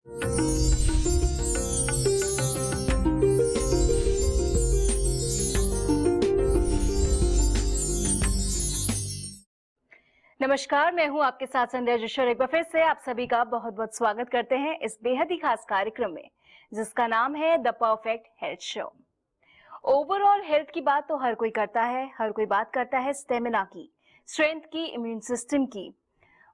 नमस्कार, मैं हूं आपके साथ संध्या जोशी। एक बार फिर से आप सभी का बहुत बहुत स्वागत करते हैं इस बेहद ही खास कार्यक्रम में, जिसका नाम है the perfect health show. Overall health की बात तो हर कोई करता है, हर कोई बात करता है स्टेमिना की, स्ट्रेंथ की, इम्यून सिस्टम की,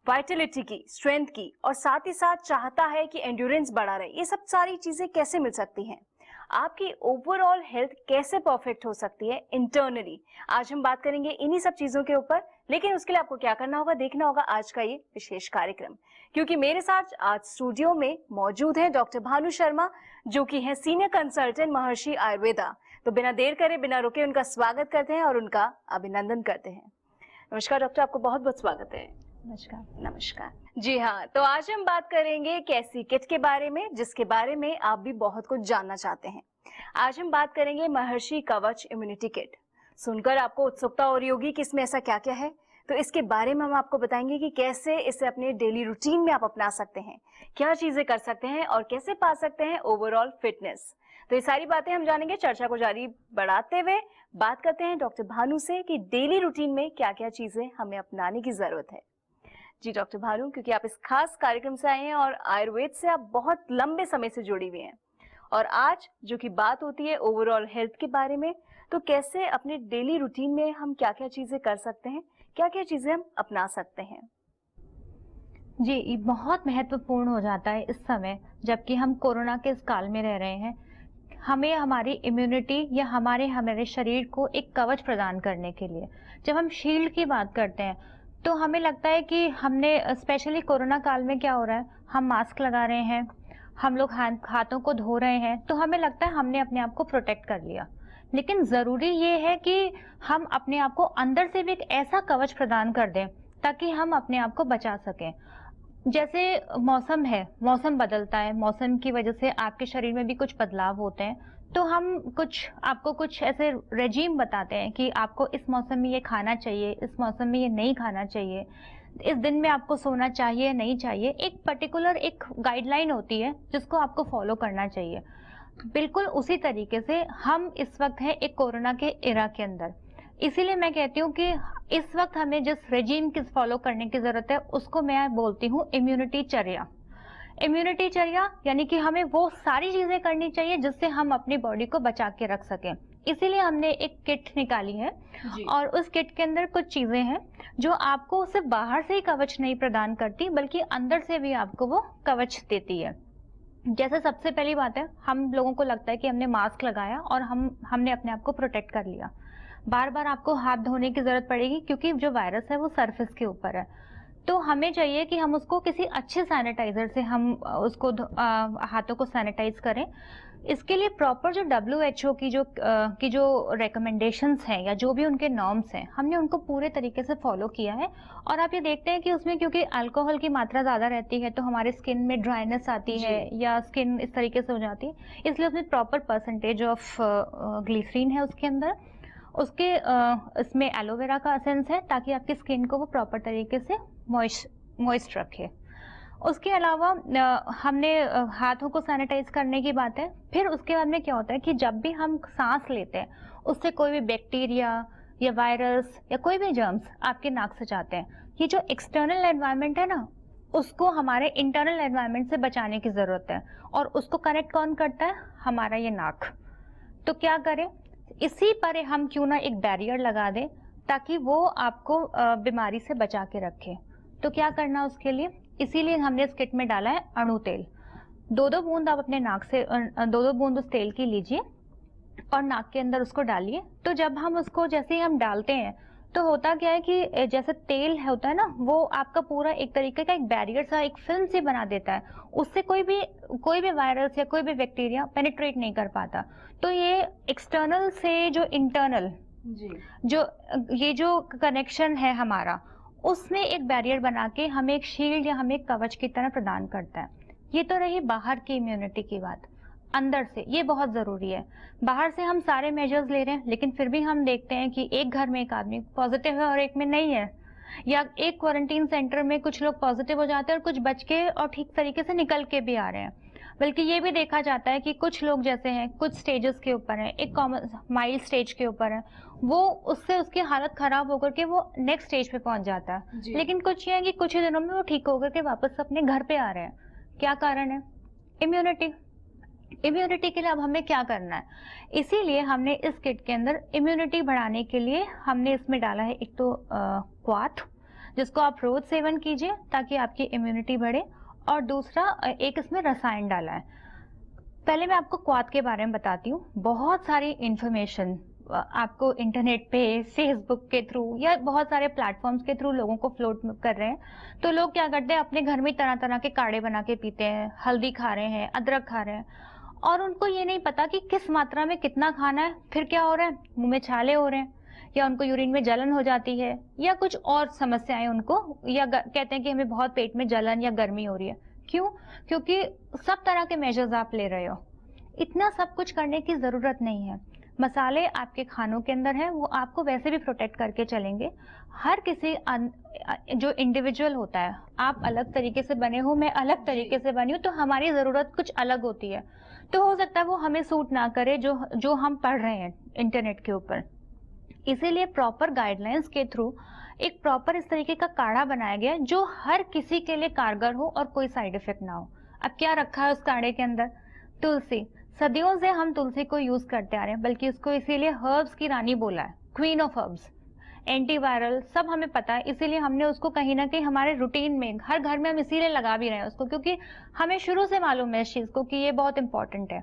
वाइटलिटी की, स्ट्रेंथ की, और साथ ही साथ चाहता है कि एंड्योरेंस बढ़ा रहे। ये सब सारी चीजें कैसे मिल सकती हैं? आपकी ओवरऑल हेल्थ कैसे परफेक्ट हो सकती है इंटरनली? आज हम बात करेंगे इन्हीं सब चीजों के ऊपर, लेकिन उसके लिए आपको क्या करना होगा, देखना होगा आज का ये विशेष कार्यक्रम। क्योंकि मेरे साथ आज स्टूडियो में मौजूद है डॉक्टर भानु शर्मा, जो कि है सीनियर कंसल्टेंट महर्षि आयुर्वेदा। तो बिना देर करे, बिना रुके उनका स्वागत करते हैं और उनका अभिनंदन करते हैं। नमस्कार डॉक्टर, आपको बहुत बहुत स्वागत है। नमस्कार। नमस्कार जी हाँ, तो आज हम बात करेंगे एक ऐसी किट के बारे में जिसके बारे में आप भी बहुत कुछ जानना चाहते हैं। आज हम बात करेंगे महर्षि कवच इम्यूनिटी किट। सुनकर आपको उत्सुकता हो रही होगी कि इसमें ऐसा क्या क्या है, तो इसके बारे में हम आपको बताएंगे कि कैसे इसे अपने डेली रूटीन में आप अपना सकते हैं, क्या चीजें कर सकते हैं और कैसे पा सकते हैं ओवरऑल फिटनेस। तो ये सारी बातें हम जानेंगे। चर्चा को जारी बढ़ाते हुए बात करते हैं डॉक्टर भानु से कि डेली रूटीन में क्या क्या चीजें हमें अपनाने की जरूरत है। जी डॉक्टर भानु, क्योंकि आप इस खास कार्यक्रम से आए हैं और आयुर्वेद से आप बहुत लंबे समय से जुड़ी हुई हैं, और आज जो कि बात होती है ओवरऑल हेल्थ के बारे में, तो कैसे अपने डेली रूटीन में हम क्या क्या चीजें कर सकते हैं, क्या क्या चीजें हम अपना सकते हैं। जी, ये बहुत महत्वपूर्ण हो जाता है इस समय, जबकि हम कोरोना के इस काल में रह रहे हैं। हमें हमारी इम्यूनिटी या हमारे शरीर को एक कवच प्रदान करने के लिए, जब हम शील्ड की बात करते हैं, तो हमें लगता है कि हमने स्पेशली कोरोना काल में क्या हो रहा है, हम मास्क लगा रहे हैं, हम लोग हाथों को धो रहे हैं, तो हमें लगता है हमने अपने आप को प्रोटेक्ट कर लिया। लेकिन जरूरी ये है कि हम अपने आप को अंदर से भी एक ऐसा कवच प्रदान कर दें ताकि हम अपने आप को बचा सकें। जैसे मौसम है, मौसम बदलता है, मौसम की वजह से आपके शरीर में भी कुछ बदलाव होते हैं, तो हम आपको कुछ ऐसे रेजीम बताते हैं कि आपको इस मौसम में ये खाना चाहिए, इस मौसम में ये नहीं खाना चाहिए, इस दिन में आपको सोना चाहिए नहीं चाहिए। एक पर्टिकुलर एक गाइडलाइन होती है जिसको आपको फॉलो करना चाहिए। बिल्कुल उसी तरीके से हम इस वक्त है एक कोरोना के एरा के अंदर, इसीलिए मैं कहती हूँ कि इस वक्त हमें जिस रेजीम की फॉलो करने की जरूरत है उसको मैं बोलती हूँ इम्यूनिटी चर्या। इम्यूनिटी चर्या यानी कि हमें वो सारी चीजें करनी चाहिए जिससे हम अपनी बॉडी को बचा के रख सकें। इसीलिए हमने एक किट निकाली है और उस किट के अंदर कुछ चीजें हैं जो आपको सिर्फ बाहर से ही कवच नहीं प्रदान करती, बल्कि अंदर से भी आपको वो कवच देती है। जैसे सबसे पहली बात है, हम लोगों को लगता है कि हमने मास्क लगाया और हमने अपने आप को प्रोटेक्ट कर लिया। बार बार आपको हाथ धोने की जरूरत पड़ेगी क्योंकि जो वायरस है वो सरफेस के ऊपर है, तो हमें चाहिए कि हम उसको किसी अच्छे सैनिटाइजर से हम उसको हाथों को सैनिटाइज करें। इसके लिए प्रॉपर जो WHO की जो रिकमेंडेशंस हैं या जो भी उनके नॉर्म्स हैं, हमने उनको पूरे तरीके से फॉलो किया है। और आप ये देखते हैं कि उसमें क्योंकि अल्कोहल की मात्रा ज्यादा रहती है तो हमारे स्किन में ड्राइनेस आती है या स्किन इस तरीके से हो जाती है, इसलिए उसमें प्रॉपर परसेंटेज ऑफ ग्लिसरीन है उसके अंदर। उसके इसमें एलोवेरा का एसेंस है ताकि आपकी स्किन को वो प्रॉपर तरीके से मॉइस्ट रखे। उसके अलावा हमने हाथों को सैनिटाइज करने की बात है। फिर उसके बाद में क्या होता है कि जब भी हम सांस लेते हैं उससे कोई भी बैक्टीरिया या वायरस या कोई भी जर्म्स आपके नाक से जाते हैं, ये जो एक्सटर्नल एनवायरनमेंट है ना, उसको हमारे इंटरनल एनवायरनमेंट से बचाने की जरूरत है। और उसको कनेक्ट कौन करता है? हमारा ये नाक। तो क्या करें, इसी पर हम क्यों ना एक बैरियर लगा दें ताकि वो आपको बीमारी से बचा के रखे। तो क्या करना उसके लिए, इसीलिए हमने इस किट में डाला है अणु तेल। 2-2 बूंद आप अपने नाक से 2-2 बूंद उस तेल की लीजिए और नाक के अंदर उसको डालिए। तो जब हम उसको जैसे ही हम डालते हैं तो होता क्या है कि जैसे तेल होता है ना, वो आपका पूरा एक तरीके का एक बैरियर सा, एक फिल्म सी बना देता है, उससे कोई भी वायरस या कोई भी बैक्टीरिया पेनिट्रेट नहीं कर पाता। तो ये एक्सटर्नल से जो इंटरनल जो कनेक्शन है हमारा, उसमें एक बैरियर बना के हमें एक शील्ड या हमें एक कवच की तरह प्रदान करता है। ये तो रही बाहर की इम्यूनिटी की बात। अंदर से ये बहुत जरूरी है। बाहर से हम सारे मेजर्स ले रहे हैं, लेकिन फिर भी हम देखते हैं कि एक घर में एक आदमी पॉजिटिव है और एक में नहीं है। या एक क्वारंटीन सेंटर में कुछ लोग पॉजिटिव हो जाते हैं और कुछ बच के और ठीक तरीके से निकल के भी आ रहे हैं। बल्कि ये भी देखा जाता है कि कुछ लोग जैसे हैं कुछ स्टेजेस के ऊपर हैं, एक कॉमन माइल्ड स्टेज के ऊपर है, वो उससे उसकी हालत खराब होकर के वो नेक्स्ट स्टेज पे पहुंच जाता है। जी। लेकिन कुछ ये है कि कुछ ही दिनों में वो ठीक होकर के वापस अपने घर पे आ रहे हैं। क्या कारण है? इम्यूनिटी। इम्यूनिटी के लिए अब हमें क्या करना है? इसीलिए हमने इस किट के अंदर इम्यूनिटी बढ़ाने के लिए हमने इसमें डाला है एक तो क्वाथ, जिसको आप रोज सेवन कीजिए ताकि आपकी इम्यूनिटी बढ़े, और दूसरा एक इसमें रसायन डाला है। पहले मैं आपको क्वाथ के बारे में बताती हूँ। बहुत सारी इंफॉर्मेशन आपको इंटरनेट पे, फेसबुक के थ्रू या बहुत सारे प्लेटफॉर्म्स के थ्रू लोगों को फ्लोट कर रहे हैं। तो लोग क्या करते हैं, अपने घर में तरह तरह के काढ़े बना के पीते हैं, हल्दी खा रहे हैं, अदरक खा रहे हैं, और उनको ये नहीं पता कि किस मात्रा में कितना खाना है। फिर क्या हो रहा है, मुंह में छाले हो रहे हैं, या उनको यूरिन में जलन हो जाती है, या कुछ और समस्याएं उनको, या कहते हैं कि हमें बहुत पेट में जलन या गर्मी हो रही है। क्यों? क्योंकि सब तरह के मेजर्स आप ले रहे हो। इतना सब कुछ करने की जरूरत नहीं है। मसाले आपके खानों के अंदर हैं, वो आपको वैसे भी प्रोटेक्ट करके चलेंगे। हर किसी जो इंडिविजुअल होता है, आप अलग तरीके से बने हो, मैं अलग तरीके से बनी हूँ, तो हमारी जरूरत कुछ अलग होती है। तो हो सकता है वो हमें सूट ना करे जो हम पढ़ रहे हैं इंटरनेट के ऊपर। इसीलिए प्रॉपर गाइडलाइंस के थ्रू एक प्रॉपर इस तरीके का काढ़ा बनाया गया है जो हर किसी के लिए कारगर हो और कोई साइड इफेक्ट ना हो। अब क्या रखा है उस काढ़े के अंदर? तुलसी। सदियों से हम तुलसी को यूज करते आ रहे हैं, बल्कि उसको इसीलिए हर्ब्स की रानी बोला है, क्वीन ऑफ हर्ब्स। एंटीवायरल सब हमें पता है, इसीलिए हमने उसको कहीं ना कहीं हमारे रूटीन में, हर घर में हम इसीलिए लगा भी रहे हैं उसको, क्योंकि हमें शुरू से मालूम है इस चीज को कि ये बहुत इंपॉर्टेंट है।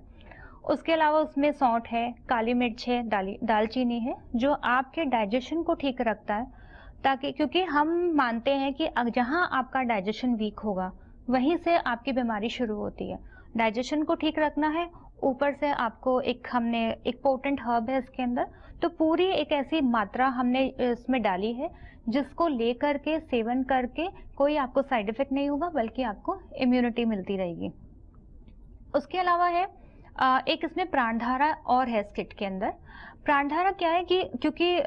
उसके अलावा उसमें सौंठ है, काली मिर्च है, दालचीनी है, जो आपके डाइजेशन को ठीक रखता है। ताकि क्योंकि हम मानते हैं कि जहां आपका डाइजेशन वीक होगा वहीं से आपकी बीमारी शुरू होती है। डाइजेशन को ठीक रखना है, ऊपर से आपको हमने एक पोटेंट हर्ब है इसके अंदर, तो पूरी एक ऐसी मात्रा हमने इसमें डाली है जिसको लेकर के सेवन करके कोई आपको साइड इफेक्ट नहीं होगा, बल्कि आपको इम्यूनिटी मिलती रहेगी। उसके अलावा है एक इसमें प्राणधारा और है इस किट के अंदर। प्राणधारा क्या है कि क्योंकि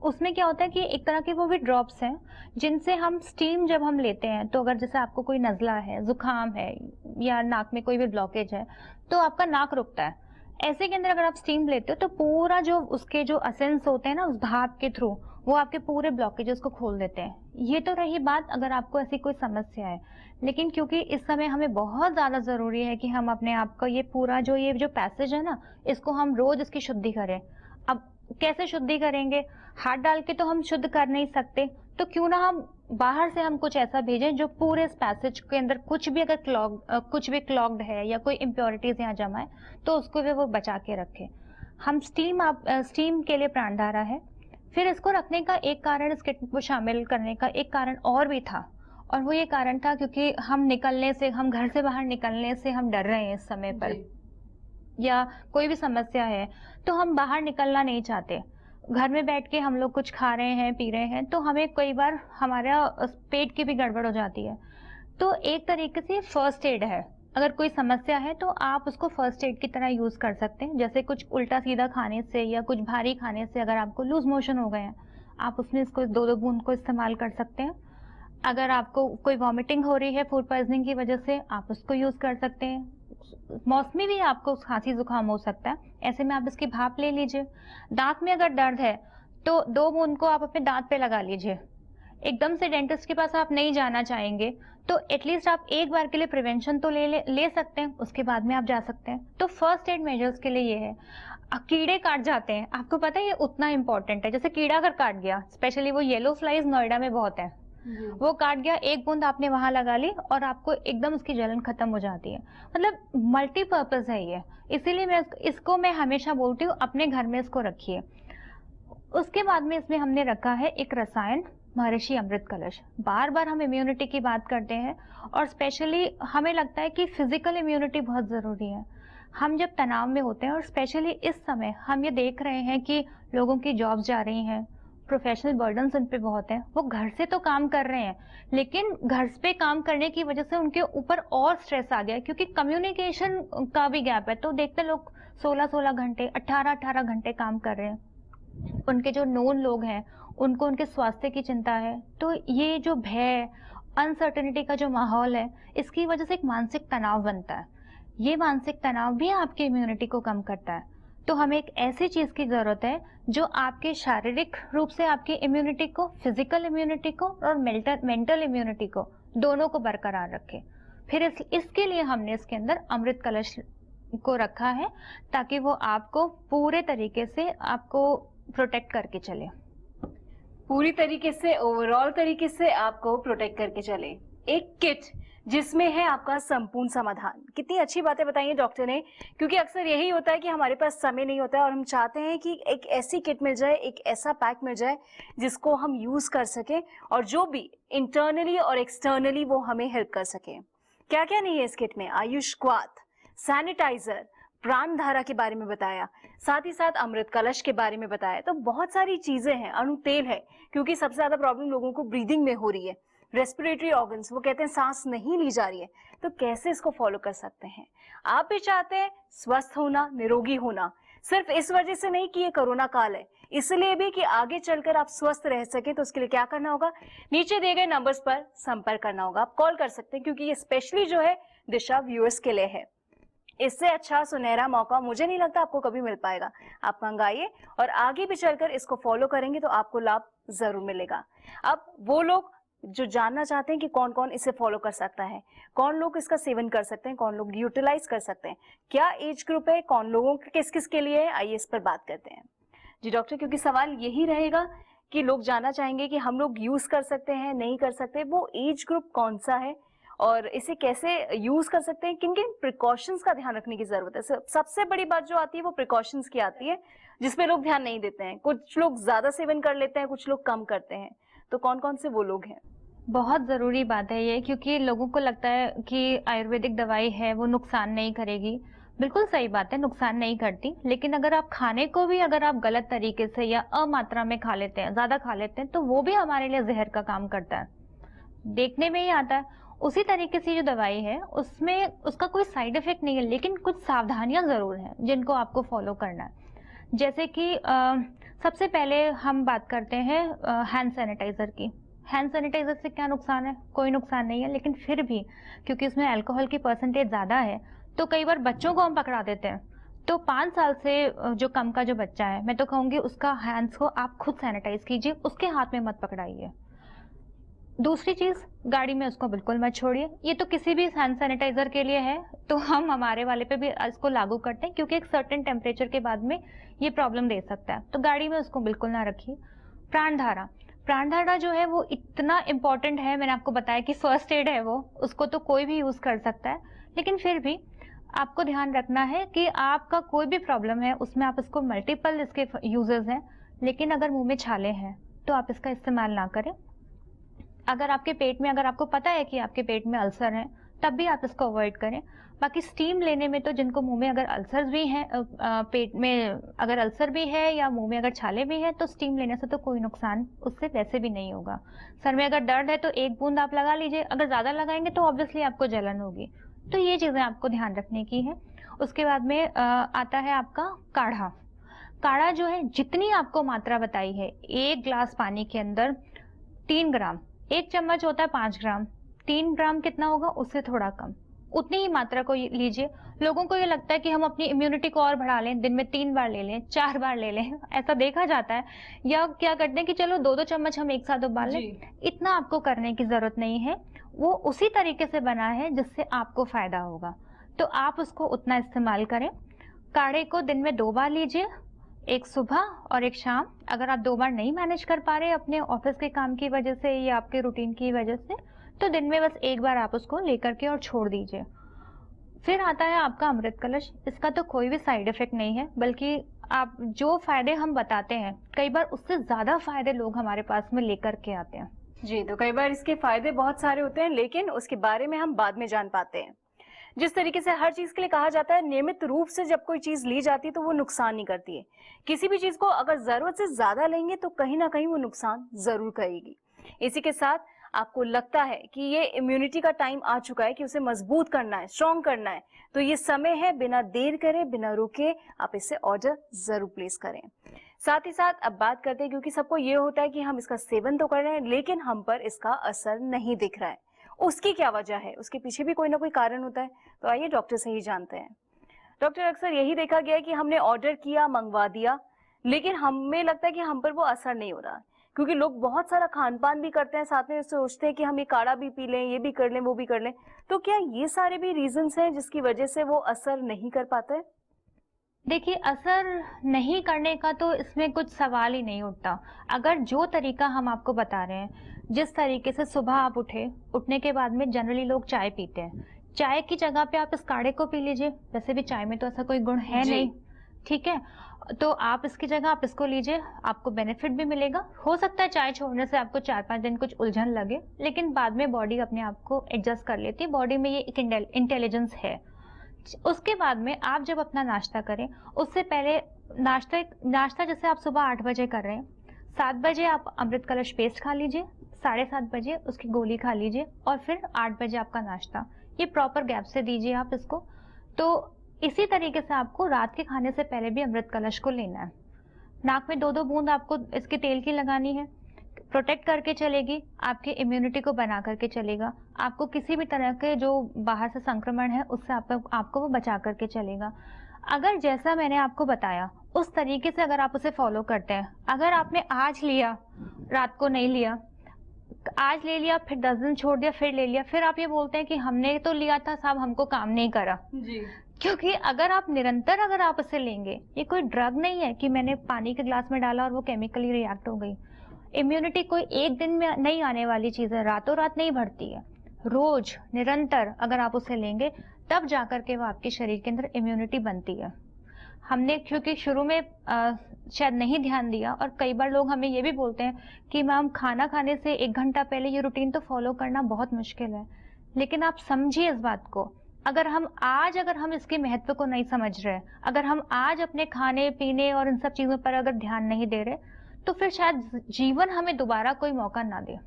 उसमें क्या होता है कि एक तरह के वो भी ड्रॉप्स हैं जिनसे हम स्टीम जब हम लेते हैं, तो अगर जैसे आपको कोई नज़ला है, जुकाम है, या नाक में कोई भी ब्लॉकेज है, तो आपका नाक रुकता है। ऐसे के अंदर अगर आप स्टीम लेते हो तो पूरा जो उसके जो असेंस होते हैं ना, उस भाप के थ्रू वो आपके पूरे ब्लॉकेजेस को खोल देते हैं। ये तो रही बात अगर आपको ऐसी कोई समस्या है, लेकिन क्योंकि इस समय हमें बहुत ज़्यादा ज़रूरी है कि हम अपने आप का ये पूरा ये जो पैसेज है ना, इसको हम रोज इसकी शुद्धि करें। अब कैसे शुद्धि करेंगे? हाथ डाल के तो हम शुद्ध कर नहीं सकते, तो क्यों ना हम बाहर से हम कुछ ऐसा भेजें जो पूरे इस पैसेज के अंदर कुछ भी अगर कुछ भी क्लॉग्ड है या कोई इम्प्योरिटीज यहाँ जमा है तो उसको भी वो बचा के रखे। हम स्टीम के लिए प्राणधारा है। फिर इसको रखने का एक कारण, इस किट को शामिल करने का एक कारण और भी था, और वो ये कारण था क्योंकि हम घर से बाहर निकलने से हम डर रहे हैं इस समय पर, या कोई भी समस्या है तो हम बाहर निकलना नहीं चाहते। घर में बैठ के हम लोग कुछ खा रहे हैं, पी रहे हैं, तो हमें कई बार हमारा पेट की भी गड़बड़ हो जाती है। तो एक तरीके से फर्स्ट एड है। अगर कोई समस्या है तो आप उसको फर्स्ट एड की तरह यूज कर सकते हैं। जैसे कुछ उल्टा सीधा खाने से या कुछ भारी खाने से अगर आपको लूज मोशन हो गए हैं, आप उसमें इसको 2-2 बूंद को इस्तेमाल कर सकते हैं। अगर आपको कोई वॉमिटिंग हो रही है फूड पॉइजनिंग की वजह से, आप उसको यूज कर सकते हैं। मौसमी भी आपको खांसी जुकाम हो सकता है, ऐसे में आप इसकी भाप ले लीजिए। दांत में अगर दर्द है तो 2 बूंद को आप अपने दांत पे लगा लीजिए। एकदम से डेंटिस्ट के पास आप नहीं जाना चाहेंगे तो एटलीस्ट आप एक बार के लिए प्रिवेंशन तो ले सकते हैं, उसके बाद में आप जा सकते हैं। तो फर्स्ट एड मेजर्स के लिए ये है। कीड़े काट जाते हैं, आपको पता है ये उतना इंपॉर्टेंट है। जैसे कीड़ा अगर काट गया, स्पेशली वो येलो फ्लाइज नोएडा में बहुत है, वो काट गया, एक बूंद आपने वहां लगा ली और आपको एकदम उसकी जलन खत्म हो जाती है। मतलब मल्टीपर्पज है ये, इसीलिए मैं इसको मैं हमेशा बोलती हूँ अपने घर में इसको रखिए। उसके बाद में इसमें हमने रखा है एक रसायन, महर्षि अमृत कलश। बार बार हम इम्यूनिटी की बात करते हैं और स्पेशली हमें लगता है कि फिजिकल इम्यूनिटी बहुत जरूरी है। हम जब तनाव में होते हैं, और स्पेशली इस समय हम ये देख रहे हैं कि लोगों की जॉब्स जा रही हैं, प्रोफेशनल बर्डन्स उन पे बहुत है, वो घर से तो काम कर रहे हैं, लेकिन घर पे काम करने की वजह से उनके ऊपर और स्ट्रेस आ गया है, क्योंकि कम्युनिकेशन का भी गैप है। तो देखते लोग 16-16 घंटे, 18-18 घंटे काम कर रहे हैं। उनके जो नोन लोग हैं उनको उनके स्वास्थ्य की चिंता है। तो ये जो भय, अनसर्टेनिटी का जो माहौल है, इसकी वजह से एक मानसिक तनाव बनता है। ये मानसिक तनाव भी आपकी इम्यूनिटी को कम करता है। तो हमें एक ऐसी चीज़ की ज़रूरत है जो आपके शारीरिक रूप से आपकी इम्यूनिटी को, फिजिकल इम्यूनिटी को और मेंटल इम्यूनिटी को, दोनों को बरकरार रखे। फिर इसके लिए हमने इसके अंदर अमृत कलश को रखा है, ताकि वो आपको पूरे तरीके से आपको प्रोटेक्ट करके चले। पूरी तरीके से, ओवरऑल तरीके से आपको प्रोटेक्ट करके चले। एक किट जिसमें है आपका संपूर्ण समाधान। कितनी अच्छी बातें बताई हैं डॉक्टर ने, क्योंकि अक्सर यही होता है कि हमारे पास समय नहीं होता है और हम चाहते हैं कि एक ऐसी किट मिल जाए, एक ऐसा पैक मिल जाए जिसको हम यूज कर सकें और जो भी इंटरनली और एक्सटर्नली वो हमें हेल्प कर सके। क्या क्या नहीं है इस किट में? आयुष क्वाथ, सैनिटाइजर, प्राण धारा के बारे में बताया, साथ ही साथ अमृत कलश के बारे में बताया। तो बहुत सारी चीजें हैं। अणु तेल है, क्योंकि सबसे ज्यादा प्रॉब्लम लोगों को ब्रीदिंग में हो रही है। रेस्पिरेटरी ऑर्गन्स, वो कहते हैं सांस नहीं ली जा रही है, तो कैसे इसको फॉलो कर सकते हैं? आप भी चाहते हैं स्वस्थ होना, निरोगी होना, सिर्फ इस वजह से नहीं कि ये कोरोना काल है, इसलिए भी कि आगे चलकर आप स्वस्थ रह सके। तो उसके लिए क्या करना होगा? नीचे दिए गए नंबर्स पर संपर्क करना होगा। आप कॉल कर सकते हैं, क्योंकि ये स्पेशली जो है दिशा व्यूअर्स के लिए है। इससे अच्छा सुनहरा मौका मुझे नहीं लगता आपको कभी मिल पाएगा। आप मंगाइए और आगे भी चलकर इसको फॉलो करेंगे तो आपको लाभ जरूर मिलेगा। अब वो लोग जो जानना चाहते हैं कि कौन कौन इसे फॉलो कर सकता है, कौन लोग इसका सेवन कर सकते हैं, कौन लोग यूटिलाइज कर सकते हैं, क्या एज ग्रुप है, कौन लोगों के किस किस के लिए है, आइए इस पर बात करते हैं। जी डॉक्टर, क्योंकि सवाल यही रहेगा कि लोग जानना चाहेंगे कि हम लोग यूज कर सकते हैं, नहीं कर सकते, वो एज ग्रुप कौन सा है और इसे कैसे यूज कर सकते हैं, किन किन प्रिकॉशंस का ध्यान रखने की जरूरत है। सबसे बड़ी बात जो आती है वो प्रिकॉशंस की आती है, जिसपे लोग ध्यान नहीं देते हैं। कुछ लोग ज्यादा सेवन कर लेते हैं, कुछ लोग कम करते हैं। तो कौन कौन से वो लोग हैं? बहुत ज़रूरी बात है ये, क्योंकि लोगों को लगता है कि आयुर्वेदिक दवाई है वो नुकसान नहीं करेगी। बिल्कुल सही बात है, नुकसान नहीं करती, लेकिन अगर आप खाने को भी अगर आप गलत तरीके से या अमात्रा में खा लेते हैं, ज़्यादा खा लेते हैं, तो वो भी हमारे लिए जहर का काम करता है। देखने में ही आता है। उसी तरीके से जो दवाई है उसमें उसका कोई साइड इफेक्ट नहीं है, लेकिन कुछ सावधानियां ज़रूर हैं जिनको आपको फॉलो करना है। जैसे कि सबसे पहले हम बात करते हैं हैंड सैनिटाइज़र की। हैंड सैनिटाइजर से क्या नुकसान है? कोई नुकसान नहीं है, लेकिन फिर भी क्योंकि उसमें अल्कोहल की परसेंटेज ज़्यादा है, तो कई बार बच्चों को हम पकड़ा देते हैं। तो 5 साल से जो कम का जो बच्चा है, मैं तो कहूँगी उसका हैंड्स को आप खुद सैनिटाइज कीजिए, उसके हाथ में मत पकड़ाइए। दूसरी चीज़, गाड़ी में उसको बिल्कुल मत छोड़िए। ये तो किसी भी हैंड सैनिटाइजर के लिए है, तो हम हमारे वाले पे भी इसको लागू करते हैं, क्योंकि एक सर्टेन टेम्परेचर के बाद में ये प्रॉब्लम दे सकता है। तो गाड़ी में उसको बिल्कुल ना रखिए। प्राणधारा, प्राणधारा जो है वो इतना इम्पोर्टेंट है, मैंने आपको बताया कि फर्स्ट एड है वो, उसको तो कोई भी यूज़ कर सकता है, लेकिन फिर भी आपको ध्यान रखना है कि आपका कोई भी प्रॉब्लम है उसमें आप इसको मल्टीपल इसके यूजेस हैं, लेकिन अगर मुंह में छाले हैं तो आप इसका इस्तेमाल ना करें। अगर आपके पेट में, अगर आपको पता है कि आपके पेट में अल्सर है, तब भी आप इसको अवॉइड करें। बाकी स्टीम लेने में तो जिनको मुंह में अगर अल्सर भी हैं, पेट में अगर अल्सर भी है या मुंह में अगर छाले भी हैं, तो स्टीम लेने से तो कोई नुकसान उससे वैसे भी नहीं होगा। सर में अगर दर्द है तो 1 बूंद आप लगा लीजिए, अगर ज़्यादा लगाएंगे तो ऑब्वियसली आपको जलन होगी। तो ये चीज़ें आपको ध्यान रखने की है। उसके बाद में आता है आपका काढ़ा। काढ़ा जो है, जितनी आपको मात्रा बताई है, 1 ग्लास पानी के अंदर 3 ग्राम, 1 चम्मच होता है 5 ग्राम, 3 ग्राम कितना होगा? उससे थोड़ा कम, उतनी ही मात्रा को लीजिए। लोगों को ये लगता है कि हम अपनी इम्यूनिटी को और बढ़ा लें, दिन में 3 बार ले लें, 4 बार ले लें, ऐसा देखा जाता है। या क्या करते हैं कि चलो 2-2 चम्मच हम एक साथ उबाल लें। इतना आपको करने की जरूरत नहीं है, वो उसी तरीके से बना है जिससे आपको फायदा होगा, तो आप उसको उतना इस्तेमाल करें। काढ़े को दिन में 2 बार लीजिए, एक सुबह और एक शाम। अगर आप 2 बार नहीं मैनेज कर पा रहे अपने ऑफिस के काम की वजह से या आपके रूटीन की वजह से, तो दिन में बस 1 बार आप उसको लेकर के और छोड़ दीजिए। फिर आता है आपका अमृत कलश। इसका तो कोई भी साइड इफेक्ट नहीं है, बल्कि आप जो फायदे हम बताते हैं, कई बार उससे ज्यादा फायदे लोग हमारे पास में लेकर के आते हैं। जी, तो कई बार इसके फायदे बहुत सारे होते हैं, लेकिन उसके बारे में हम बाद में जान पाते हैं। जिस तरीके से हर चीज के लिए कहा जाता है, नियमित रूप से जब कोई चीज ली जाती है तो वो नुकसान नहीं करती है। किसी भी चीज को अगर जरूरत से ज्यादा लेंगे तो कहीं ना कहीं वो नुकसान जरूर करेगी। इसी के साथ आपको लगता है कि ये इम्यूनिटी का टाइम आ चुका है कि उसे मजबूत करना है, स्ट्रॉन्ग करना है, तो ये समय है, बिना देर करे, बिना रुके आप इसे ऑर्डर जरूर प्लेस करें। साथ ही साथ अब बात करते हैं, क्योंकि सबको ये होता है कि हम इसका सेवन तो कर रहे हैं लेकिन हम पर इसका असर नहीं दिख रहा है, उसकी क्या वजह है, उसके पीछे भी कोई ना कोई कारण होता है। तो आइए डॉक्टर से ही जानते हैं। डॉक्टर, अक्सर यही देखा गया है कि हमने ऑर्डर किया, मंगवा दिया, लेकिन हमें लगता है कि हम पर वो असर नहीं हो रहा, क्योंकि लोग बहुत सारा खान पान भी करते हैं, साथ में सोचते हैं कि हम ये काढ़ा भी पी लें, ये भी कर लें, वो भी कर लें। तो क्या ये सारे भी रीजंस हैं जिसकी वजह से वो असर नहीं कर पाते? देखिए, असर नहीं करने का तो इसमें कुछ सवाल ही नहीं उठता। अगर जो तरीका हम आपको बता रहे हैं, जिस तरीके से सुबह आप उठने के बाद में जनरली लोग चाय पीते हैं, चाय की जगह पे आप इस काढ़े को पी लीजिए। वैसे भी चाय में तो ऐसा कोई गुण है जी। नहीं, ठीक है? तो आप इसकी जगह आप इसको लीजिए, आपको बेनिफिट भी मिलेगा। हो सकता है चाय छोड़ने से आपको 4-5 दिन कुछ उलझन लगे, लेकिन बाद में बॉडी अपने आप को एडजस्ट कर लेती है। बॉडी में ये एक इंटेलिजेंस है। उसके बाद में आप जब अपना नाश्ता करें, उससे पहले नाश्ता जैसे आप सुबह 8 बजे कर रहे हैं, 7 बजे आप अमृत कलश पेस्ट खा लीजिए, 7:30 बजे उसकी गोली खा लीजिए और फिर 8 बजे आपका नाश्ता। ये प्रॉपर गैप से दीजिए आप इसको। तो इसी तरीके से आपको रात के खाने से पहले भी अमृत कलश को लेना है। नाक में 2-2 बूंद आपको इसके तेल की लगानी है। प्रोटेक्ट करके चलेगी, आपकी इम्यूनिटी को बना करके चलेगा, आपको किसी भी तरह के जो बाहर से संक्रमण है उससे आपको वो बचा करके चलेगा। अगर जैसा मैंने आपको बताया उस तरीके से अगर आप उसे फॉलो करते हैं, अगर आपने आज लिया, रात को नहीं लिया, आज ले लिया, फिर 10 दिन छोड़ दिया, फिर ले लिया, फिर आप ये बोलते हैं कि हमने तो लिया था साहब, हमको काम नहीं करा। जी। क्योंकि अगर आप निरंतर अगर आप इसे लेंगे, ये कोई ड्रग नहीं है कि मैंने पानी के ग्लास में डाला और वो केमिकली रिएक्ट हो गई। इम्यूनिटी कोई एक दिन में नहीं आने वाली चीज है, रातों रात नहीं बढ़ती है। रोज निरंतर अगर आप उसे लेंगे तब जाकर के वो आपके शरीर के अंदर इम्यूनिटी बनती है। हमने क्योंकि शुरू में शायद नहीं ध्यान दिया, और कई बार लोग हमें ये भी बोलते हैं कि मैम खाना खाने से 1 घंटा पहले ये रूटीन तो फॉलो करना बहुत मुश्किल है। लेकिन आप समझिए इस बात को, अगर हम इसके महत्व को नहीं समझ रहे, अगर हम आज अपने खाने पीने और इन सब चीजों पर अगर ध्यान नहीं दे रहे, तो फिर शायद जीवन हमें दोबारा कोई मौका ना दे।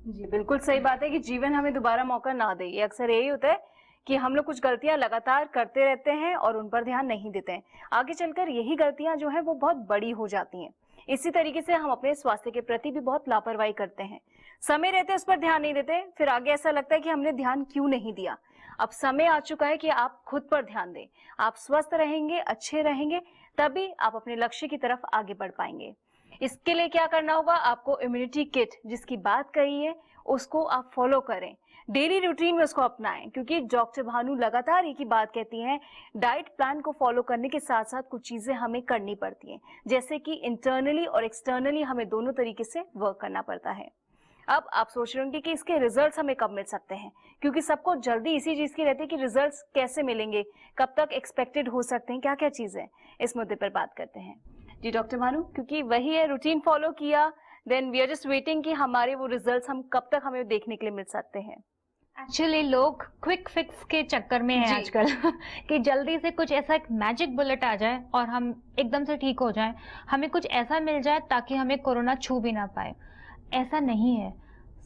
जी, बिल्कुल सही बात है कि जीवन हमें दोबारा मौका ना दे। ये अक्सर यही होता है कि हम लोग कुछ गलतियां लगातार करते रहते हैं और उन पर ध्यान नहीं देते हैं। आगे चलकर यही गलतियां जो हैं वो बहुत बड़ी हो जाती हैं। इसी तरीके से हम अपने स्वास्थ्य के प्रति भी बहुत लापरवाही करते हैं, समय रहते उस पर ध्यान नहीं देते, फिर आगे ऐसा लगता है कि हमने ध्यान क्यों नहीं दिया। अब समय आ चुका है कि आप खुद पर ध्यान दें। आप स्वस्थ रहेंगे, अच्छे रहेंगे, तभी आप अपने लक्ष्य की तरफ आगे बढ़ पाएंगे। इसके लिए क्या करना होगा, आपको इम्यूनिटी किट जिसकी बात कही है उसको आप फॉलो करें, डेली रूटीन में उसको अपनाएं, क्योंकि डॉक्टर भानु लगातार एक ही बात कहती हैं, डाइट प्लान को फॉलो करने के साथ साथ कुछ चीजें हमें करनी पड़ती हैं, जैसे कि इंटरनली और एक्सटर्नली हमें दोनों तरीके से वर्क करना पड़ता है। अब आप सोच रहे होंगे कि इसके रिजल्ट्स हमें कब मिल सकते हैं, क्योंकि सबको जल्दी इसी चीज की रहती है कि रिजल्ट्स कैसे मिलेंगे, कब तक एक्सपेक्टेड हो सकते हैं, क्या क्या चीजें, इस मुद्दे पर बात करते हैं। जी डॉक्टर भानु, क्योंकि वही है, रूटीन फॉलो किया, then we are just waiting कि हमारे वो रिजल्ट्स हम कब तक हमें देखने के लिए मिल सकते हैं। एक्चुअली लोग क्विक फिक्स के चक्कर में हैं आजकल कि जल्दी से कुछ ऐसा एक मैजिक बुलेट आ जाए और हम एकदम से ठीक हो जाएं, हमें कुछ ऐसा मिल जाए ताकि हमें कोरोना छू भी ना पाए। ऐसा नहीं है,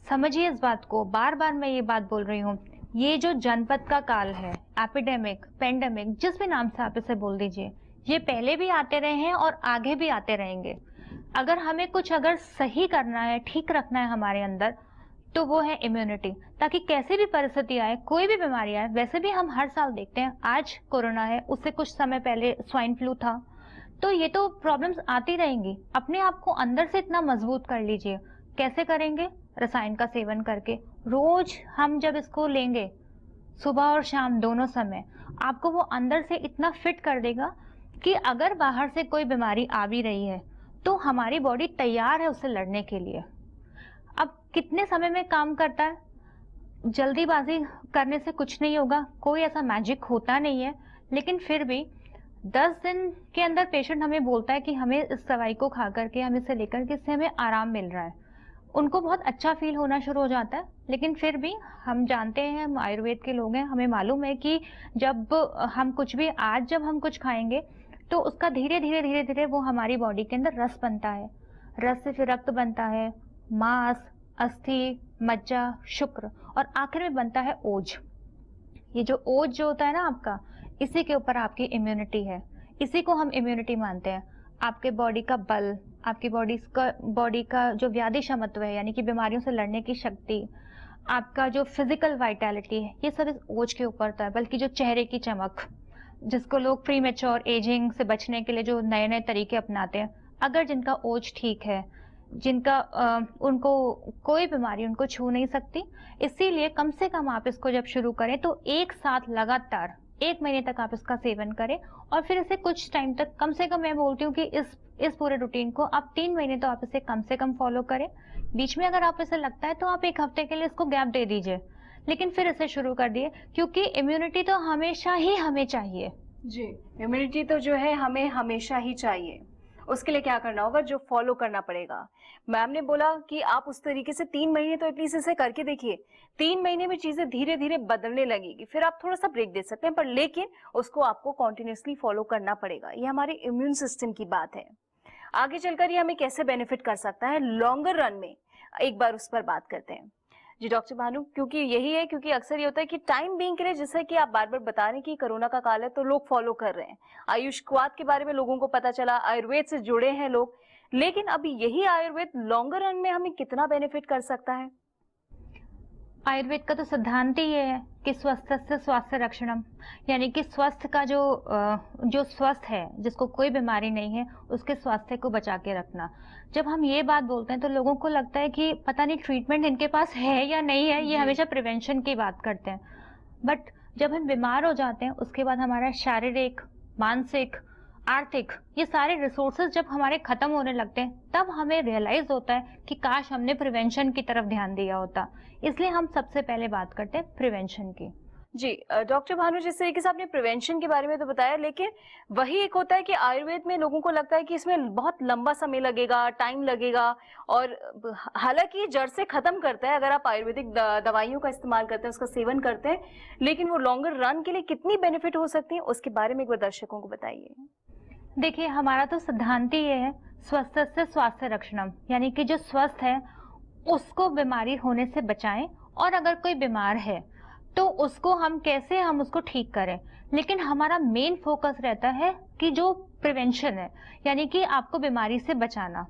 समझिए इस बात को। बार बार मैं ये बात बोल रही हूँ, ये जो जनपद का काल है, एपिडेमिक, पेंडेमिक, जिस भी नाम से आप इसे बोल दीजिए, ये पहले भी आते रहे हैं और आगे भी आते रहेंगे। अगर हमें कुछ अगर सही करना है, ठीक रखना है हमारे अंदर, तो वो है इम्यूनिटी, ताकि कैसी भी परिस्थिति आए, कोई भी बीमारी आए। वैसे भी हम हर साल देखते हैं, आज कोरोना है, उससे कुछ समय पहले स्वाइन फ्लू था, तो ये तो प्रॉब्लम्स आती रहेंगी। अपने आप को अंदर से इतना मजबूत कर लीजिए। कैसे करेंगे? रसायन का सेवन करके। रोज हम जब इसको लेंगे, सुबह और शाम दोनों समय, आपको वो अंदर से इतना फिट कर देगा कि अगर बाहर से कोई बीमारी आ भी रही है तो हमारी बॉडी तैयार है उससे लड़ने के लिए। अब कितने समय में काम करता है? जल्दीबाजी करने से कुछ नहीं होगा, कोई ऐसा मैजिक होता नहीं है, लेकिन फिर भी 10 दिन के अंदर पेशेंट हमें बोलता है कि हमें इस दवाई को खा करके, हम इसे लेकर के, इससे हमें आराम मिल रहा है। उनको बहुत अच्छा फील होना शुरू हो जाता है। लेकिन फिर भी हम जानते हैं, हम आयुर्वेद के लोग हैं, हमें मालूम है कि जब हम कुछ भी, आज जब हम कुछ खाएंगे तो उसका धीरे धीरे वो हमारी बॉडी के अंदर रस बनता है, रस से फिर रक्त बनता है, मांस, अस्थि, मज्जा, शुक्र और आखिर में बनता है ओज। ये जो ओज जो होता है ना आपका, इसी के ऊपर आपकी इम्यूनिटी है। इसी को हम इम्यूनिटी मानते हैं। आपके बॉडी का बल, आपकी बॉडी का जो व्याधि क्षमत्व है, यानी कि बीमारियों से लड़ने की शक्ति, आपका जो फिजिकल वाइटैलिटी है, ये सब इस ओज के ऊपर होता है। बल्कि जो चेहरे की चमक, जिसको लोग प्री मैच्योर एजिंग से बचने के लिए जो नए नए तरीके अपनाते हैं, अगर जिनका ओज ठीक है, जिनका उनको कोई बीमारी उनको छू नहीं सकती। इसीलिए कम से कम आप इसको जब शुरू करें तो एक साथ लगातार 1 महीने तक आप इसका सेवन करें, और फिर इसे कुछ टाइम तक, कम से कम मैं बोलती हूँ कि इस पूरे रूटीन को आप 3 महीने तो आप इसे कम से कम फॉलो करें। बीच में अगर आप इसे लगता है तो आप 1 हफ्ते के लिए इसको गैप दे दीजिए, लेकिन फिर इसे शुरू कर दिए, क्योंकि इम्यूनिटी तो हमेशा ही हमें चाहिए। जी, इम्यूनिटी तो जो है हमें हमेशा ही चाहिए। उसके लिए क्या करना होगा, जो फॉलो करना पड़ेगा। मैम ने बोला कि आप उस तरीके से 3 महीने तो एटलीस्ट इसे करके देखिए। 3 महीने में चीजें धीरे धीरे बदलने लगेगी, फिर आप थोड़ा सा ब्रेक दे सकते हैं, पर लेकिन उसको आपको कॉन्टिन्यूसली फॉलो करना पड़ेगा। ये हमारे इम्यून सिस्टम की बात है। आगे चलकर ये हमें कैसे बेनिफिट कर सकता है लॉन्गर रन में, एक बार उस पर बात करते हैं। जी डॉक्टर भानु, क्योंकि यही है, क्योंकि अक्सर ये होता है कि टाइम बीइंग के लिए, जैसे कि आप बार बार बता रहे हैं कि कोरोना का काल है तो लोग फॉलो कर रहे हैं। आयुष्वाद के बारे में लोगों को पता चला, आयुर्वेद से जुड़े हैं लोग, लेकिन अभी यही आयुर्वेद लॉन्गर रन में हमें कितना बेनिफिट कर सकता है? आयुर्वेद का तो सिद्धांत ही ये है कि स्वस्थ से स्वास्थ्य रक्षणम, यानी कि स्वस्थ का जो स्वस्थ है, जिसको कोई बीमारी नहीं है, उसके स्वास्थ्य को बचा के रखना। जब हम ये बात बोलते हैं तो लोगों को लगता है कि पता नहीं ट्रीटमेंट इनके पास है या नहीं है, ये हमेशा प्रिवेंशन की बात करते हैं। बट जब हम बीमार हो जाते हैं उसके बाद हमारा शारीरिक, मानसिक, आर्थिक, ये सारे रिसोर्सेज जब हमारे खत्म होने लगते हैं, तब हमें रियलाइज होता है कि काश हमने प्रिवेंशन की तरफ ध्यान दिया होता। इसलिए हम सबसे पहले बात करते हैं प्रिवेंशन की। जी डॉक्टर भानु, जिस तरीके से आपने प्रिवेंशन के बारे में तो बताया, लेकिन वही एक होता है कि आयुर्वेद में लोगों को लगता है कि इसमें बहुत लंबा समय लगेगा, टाइम लगेगा, और हालांकि जड़ से खत्म करता है अगर आप आयुर्वेदिक दवाइयों का इस्तेमाल करते हैं, उसका सेवन करते हैं, लेकिन वो लॉन्गर रन के लिए कितनी बेनिफिट हो सकती है, उसके बारे में एक बार दर्शकों को बताइए। देखिए, हमारा तो सिद्धांत ही ये है, स्वस्थ से स्वास्थ्य रक्षणम, यानी कि जो स्वस्थ है उसको बीमारी होने से बचाएं, और अगर कोई बीमार है तो उसको हम कैसे हम उसको ठीक करें। लेकिन हमारा मेन फोकस रहता है कि जो प्रिवेंशन है, यानी कि आपको बीमारी से बचाना।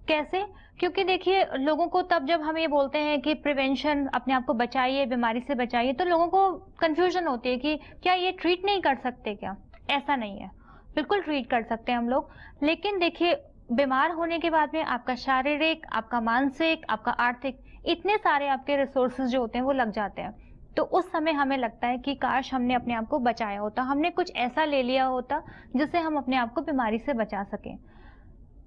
कैसे? क्योंकि देखिए, लोगों को तब जब हम ये बोलते हैं कि प्रिवेंशन, अपने आप को बचाइए, बीमारी से बचाइए, तो लोगों को कंफ्यूजन होती है कि क्या ये ट्रीट नहीं कर सकते क्या? ऐसा नहीं है, बिल्कुल ट्रीट कर सकते हैं हम लोग। लेकिन देखिए, बीमार होने के बाद में आपका शारीरिक, आपका मानसिक, आपका आर्थिक, इतने सारे आपके रिसोर्सेज जो होते हैं वो लग जाते हैं। तो उस समय हमें लगता है कि काश हमने अपने आप को बचाया होता, हमने कुछ ऐसा ले लिया होता जिससे हम अपने आप को बीमारी से बचा सकें।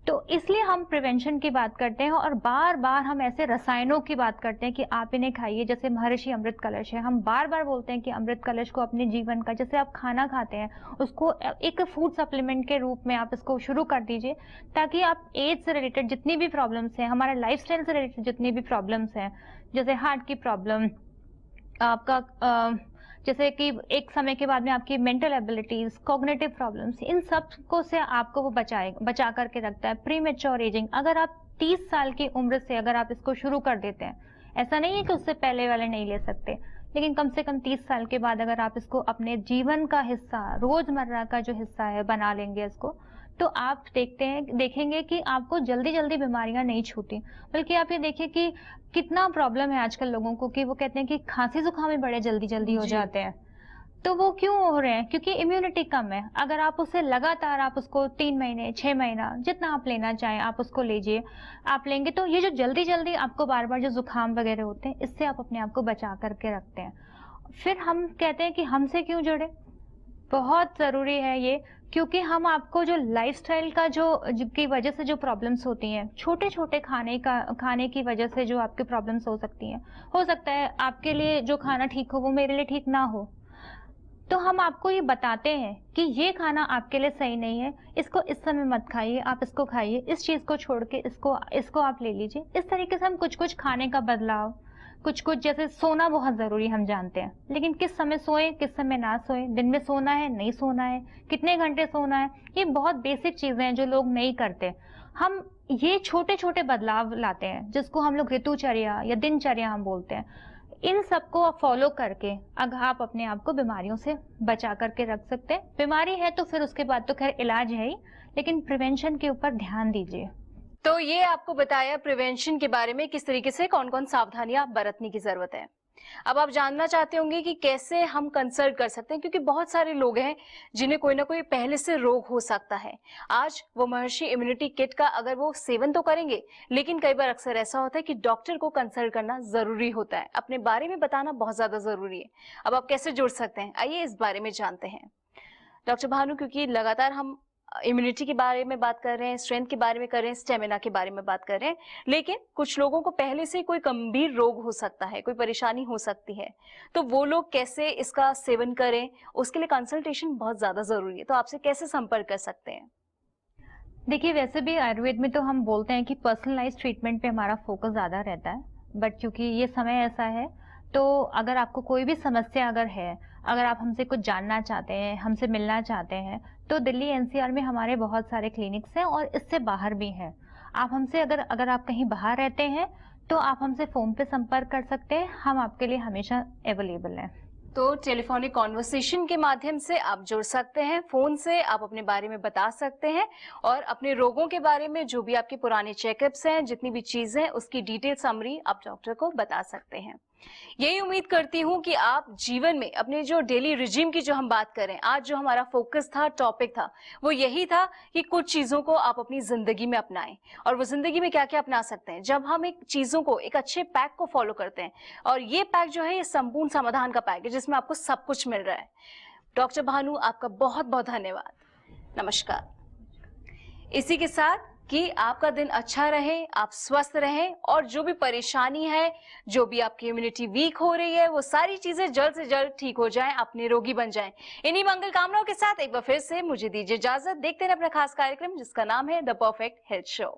तो इसलिए हम प्रिवेंशन की बात करते हैं, और बार बार हम ऐसे रसायनों की बात करते हैं कि आप इन्हें खाइए। जैसे महर्षि अमृत कलश है, हम बार बार बोलते हैं कि अमृत कलश को अपने जीवन का, जैसे आप खाना खाते हैं उसको एक फूड सप्लीमेंट के रूप में आप इसको शुरू कर दीजिए, ताकि आप एज से रिलेटेड जितनी भी प्रॉब्लम्स हैं, हमारे लाइफस्टाइल से रिलेटेड जितनी भी प्रॉब्लम्स हैं, जैसे हार्ट की प्रॉब्लम, आपका जैसे कि एक समय के बाद में आपकी मेंटल एबिलिटीज, कॉग्निटिव प्रॉब्लम्स, इन सब को से आपको वो बचा करके रखता है। प्री मैच्योर एजिंग, अगर आप 30 साल की उम्र से अगर आप इसको शुरू कर देते हैं, ऐसा नहीं है कि उससे पहले वाले नहीं ले सकते, लेकिन कम से कम 30 साल के बाद अगर आप इसको अपने जीवन का हिस्सा, रोजमर्रा का जो हिस्सा है बना लेंगे इसको, तो आप देखेंगे कि आपको जल्दी जल्दी बीमारियां नहीं छूती। बल्कि आप ये देखिए कि कितना प्रॉब्लम है आजकल लोगों को, कि वो कहते हैं कि खांसी जुकाम में बड़े जल्दी जल्दी हो जाते हैं। तो वो क्यों हो रहे हैं? क्योंकि इम्यूनिटी कम है। अगर आप उसे लगातार, आप उसको 3 महीने, 6 महीना, जितना आप लेना चाहें आप उसको लीजिए, आप लेंगे तो ये जो जल्दी जल्दी आपको बार बार जो जुकाम वगैरह होते हैं, इससे आप अपने आप को बचा करके रखते हैं। फिर हम कहते हैं कि हमसे क्यों जुड़े, बहुत जरूरी है ये, क्योंकि हम आपको जो लाइफस्टाइल का जो की वजह से जो प्रॉब्लम्स होती हैं, छोटे छोटे खाने की वजह से जो आपके प्रॉब्लम्स हो सकती हैं, हो सकता है आपके लिए जो खाना ठीक हो वो मेरे लिए ठीक ना हो, तो हम आपको ये बताते हैं कि ये खाना आपके लिए सही नहीं है, इसको इस समय मत खाइए, आप इसको खाइए, इस चीज को छोड़ के इसको आप ले लीजिए। इस तरीके से हम कुछ कुछ खाने का बदलाव, कुछ कुछ, जैसे सोना बहुत जरूरी हम जानते हैं, लेकिन किस समय सोए किस समय ना सोए, दिन में सोना है नहीं सोना है, कितने घंटे सोना है, ये बहुत बेसिक चीजें हैं जो लोग नहीं करते। हम ये छोटे छोटे बदलाव लाते हैं जिसको हम लोग ऋतुचर्या या दिनचर्या हम बोलते हैं। इन सबको आप फॉलो करके अगर आप अपने आप को बीमारियों से बचा करके रख सकते हैं। बीमारी है तो फिर उसके बाद तो खैर इलाज है ही, लेकिन प्रिवेंशन के ऊपर ध्यान दीजिए। तो ये आपको बताया प्रिवेंशन के बारे में, किस तरीके से कौन कौन सावधानियां बरतने की जरूरत है। अब आप जानना चाहते होंगे कि कैसे हम कंसल्ट कर सकते हैं, क्योंकि बहुत सारे लोग हैं जिन्हें कोई ना कोई पहले से रोग हो सकता है। आज वो महर्षि इम्यूनिटी किट का अगर वो सेवन तो करेंगे, लेकिन कई बार अक्सर ऐसा होता है कि डॉक्टर को कंसल्ट करना जरूरी होता है। अपने बारे में बताना बहुत ज्यादा जरूरी है। अब आप कैसे जुड़ सकते हैं, आइए इस बारे में जानते हैं। डॉक्टर भानु, क्योंकि लगातार हम इम्यूनिटी के बारे में बात कर रहे हैं, स्ट्रेंथ के बारे में कर रहे हैं, स्टेमिना के बारे में बात कर रहे हैं, लेकिन कुछ लोगों को पहले से कोई गंभीर रोग हो सकता है, कोई परेशानी हो सकती है, तो वो लोग कैसे इसका सेवन करें, उसके लिए कंसल्टेशन बहुत ज्यादा जरूरी है। तो आपसे कैसे संपर्क कर सकते हैं? देखिए, वैसे भी आयुर्वेद में तो हम बोलते हैं कि पर्सनलाइज ट्रीटमेंट पे हमारा फोकस ज़्यादा रहता है, बट क्योंकि ये समय ऐसा है, तो अगर आपको कोई भी समस्या अगर है, अगर आप हमसे कुछ जानना चाहते हैं, हमसे मिलना चाहते हैं, तो दिल्ली एनसीआर में हमारे बहुत सारे क्लिनिक्स हैं और इससे बाहर भी हैं। आप हमसे अगर आप कहीं बाहर रहते हैं तो आप हमसे फ़ोन पे संपर्क कर सकते हैं, हम आपके लिए हमेशा अवेलेबल हैं। तो टेलीफोनिक कॉन्वर्सेशन के माध्यम से आप जुड़ सकते हैं, फोन से आप अपने बारे में बता सकते हैं और अपने रोगों के बारे में, जो भी आपके पुराने चेकअप्स हैं, जितनी भी चीजें हैं, उसकी डिटेल समरी आप डॉक्टर को बता सकते हैं। यही उम्मीद करती हूं कि आप जीवन में अपने जो डेली रिजीम की जो हम बात करें, आज जो हमारा फोकस था, टॉपिक था, वो यही था कि कुछ चीजों को आप अपनी जिंदगी में अपनाएं। और वो जिंदगी में क्या क्या अपना सकते हैं, जब हम एक चीजों को, एक अच्छे पैक को फॉलो करते हैं, और ये पैक जो है ये संपूर्ण समाधान का पैक है जिसमें आपको सब कुछ मिल रहा है। डॉक्टर भानु, आपका बहुत बहुत धन्यवाद। नमस्कार। इसी के साथ कि आपका दिन अच्छा रहे, आप स्वस्थ रहें, और जो भी परेशानी है, जो भी आपकी इम्यूनिटी वीक हो रही है, वो सारी चीजें जल्द से जल्द ठीक हो जाएं, आप निरोगी बन जाएं। इन्हीं मंगल कामनाओं के साथ एक बार फिर से मुझे दीजिए इजाजत। देखते हैं अपना खास कार्यक्रम जिसका नाम है द परफेक्ट हेल्थ शो।